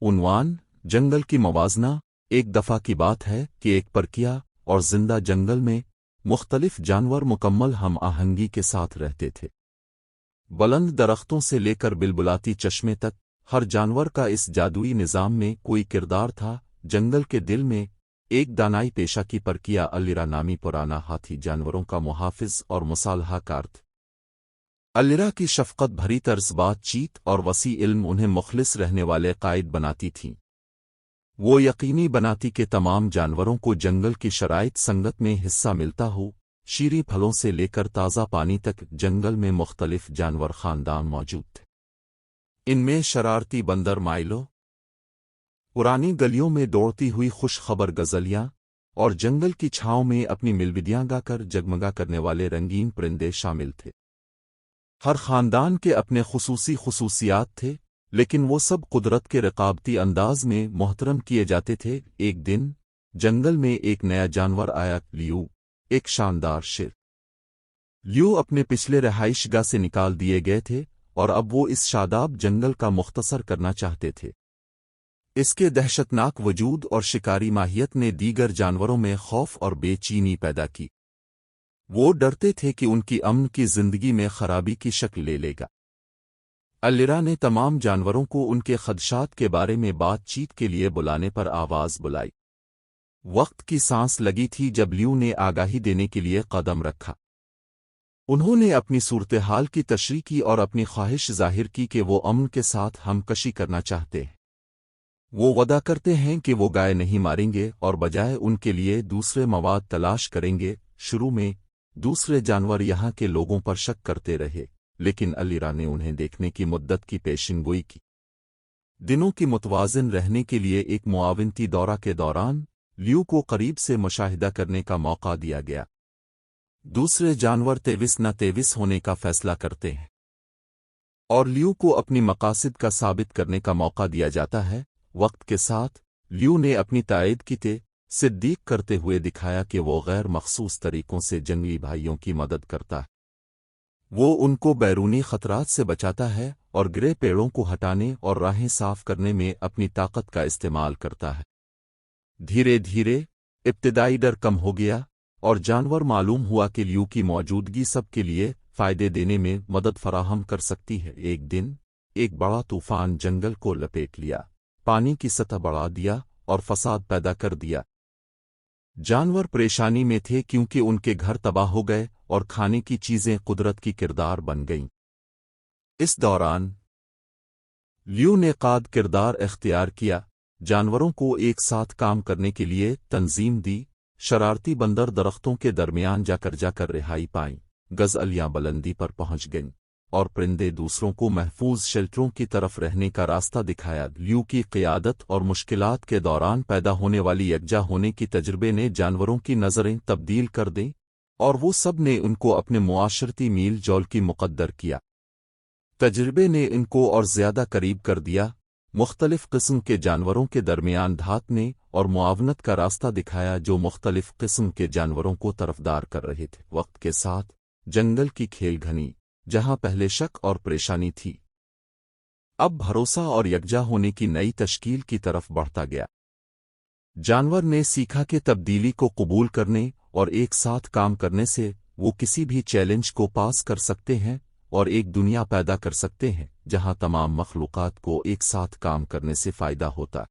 عنوان: جنگل کی موازنہ۔ ایک دفعہ کی بات ہے کہ ایک پرکیا اور زندہ جنگل میں مختلف جانور مکمل ہم آہنگی کے ساتھ رہتے تھے۔ بلند درختوں سے لے کر بلبلاتی چشمے تک، ہر جانور کا اس جادوئی نظام میں کوئی کردار تھا۔ جنگل کے دل میں ایک دانائی پیشہ کی پرکیا الرا نامی پرانا ہاتھی جانوروں کا محافظ اور مصالحہ کار تھا۔ الرا کی شفقت بھری طرز بات چیت اور وسیع علم انہیں مخلص رہنے والے قائد بناتی تھیں۔ وہ یقینی بناتی کہ تمام جانوروں کو جنگل کی شرائط سنگت میں حصہ ملتا ہو۔ شیریں پھلوں سے لے کر تازہ پانی تک جنگل میں مختلف جانور خاندان موجود تھے۔ ان میں شرارتی بندر مائلو، پرانی گلیوں میں دوڑتی ہوئی خوش خبر غزلیاں، اور جنگل کی چھاؤں میں اپنی ملودیاں گا کر جگمگا کرنے والے رنگین پرندے شامل تھے۔ ہر خاندان کے اپنے خصوصیات تھے، لیکن وہ سب قدرت کے رقابتی انداز میں محترم کیے جاتے تھے۔ ایک دن جنگل میں ایک نیا جانور آیا، لیو، ایک شاندار شیر۔ لیو اپنے پچھلے رہائش گاہ سے نکال دیے گئے تھے اور اب وہ اس شاداب جنگل کا مختصر کرنا چاہتے تھے۔ اس کے دہشتناک وجود اور شکاری ماہیت نے دیگر جانوروں میں خوف اور بے چینی پیدا کی۔ وہ ڈرتے تھے کہ ان کی امن کی زندگی میں خرابی کی شکل لے لے گا۔ الرا نے تمام جانوروں کو ان کے خدشات کے بارے میں بات چیت کے لیے بلانے پر آواز بلائی۔ وقت کی سانس لگی تھی جب لیو نے آگاہی دینے کے لیے قدم رکھا۔ انہوں نے اپنی صورتحال کی تشریح کی اور اپنی خواہش ظاہر کی کہ وہ امن کے ساتھ ہم کشی کرنا چاہتے ہیں۔ وہ وعدہ کرتے ہیں کہ وہ گائے نہیں ماریں گے اور بجائے ان کے لیے دوسرے مواد تلاش کریں گے۔ شروع میں دوسرے جانور یہاں کے لوگوں پر شک کرتے رہے، لیکن الرا نے انہیں دیکھنے کی مدت کی پیشن گوئی کی۔ دنوں کی متوازن رہنے کے لیے ایک معاونتی دورہ کے دوران لیو کو قریب سے مشاہدہ کرنے کا موقع دیا گیا۔ دوسرے جانور تیوس نہ تیوس ہونے کا فیصلہ کرتے ہیں، اور لیو کو اپنی مقاصد کا ثابت کرنے کا موقع دیا جاتا ہے۔ وقت کے ساتھ لیو نے اپنی تائید کی تصدیق کرتے ہوئے دکھایا کہ وہ غیر مخصوص طریقوں سے جنگلی بھائیوں کی مدد کرتا ہے۔ وہ ان کو بیرونی خطرات سے بچاتا ہے اور گرے پیڑوں کو ہٹانے اور راہیں صاف کرنے میں اپنی طاقت کا استعمال کرتا ہے۔ دھیرے دھیرے ابتدائی ڈر کم ہو گیا اور جانور معلوم ہوا کہ لیو کی موجودگی سب کے لیے فائدے دینے میں مدد فراہم کر سکتی ہے۔ ایک دن ایک بڑا طوفان جنگل کو لپیٹ لیا، پانی کی سطح بڑھا دیا اور فساد پیدا کر دیا۔ جانور پریشانی میں تھے کیونکہ ان کے گھر تباہ ہو گئے اور کھانے کی چیزیں قدرت کی کردار بن گئیں۔ اس دوران لیو نے قائد کردار اختیار کیا، جانوروں کو ایک ساتھ کام کرنے کے لیے تنظیم دی۔ شرارتی بندر درختوں کے درمیان جا کر رہائی پائیں، غزلیاں بلندی پر پہنچ گئیں، اور پرندے دوسروں کو محفوظ شیلٹروں کی طرف رہنے کا راستہ دکھایا۔ لیو کی قیادت اور مشکلات کے دوران پیدا ہونے والی یکجا ہونے کی تجربے نے جانوروں کی نظریں تبدیل کر دیں، اور وہ سب نے ان کو اپنے معاشرتی میل جول کی مقدر کیا۔ تجربے نے ان کو اور زیادہ قریب کر دیا، مختلف قسم کے جانوروں کے درمیان دھاتنے اور معاونت کا راستہ دکھایا جو مختلف قسم کے جانوروں کو طرفدار کر رہے تھے۔ وقت کے ساتھ جنگل کی کھیل گھنی، جہاں پہلے شک اور پریشانی تھی، اب بھروسہ اور یکجا ہونے کی نئی تشکیل کی طرف بڑھتا گیا۔ جانور نے سیکھا کہ تبدیلی کو قبول کرنے اور ایک ساتھ کام کرنے سے وہ کسی بھی چیلنج کو پاس کر سکتے ہیں اور ایک دنیا پیدا کر سکتے ہیں جہاں تمام مخلوقات کو ایک ساتھ کام کرنے سے فائدہ ہوتا۔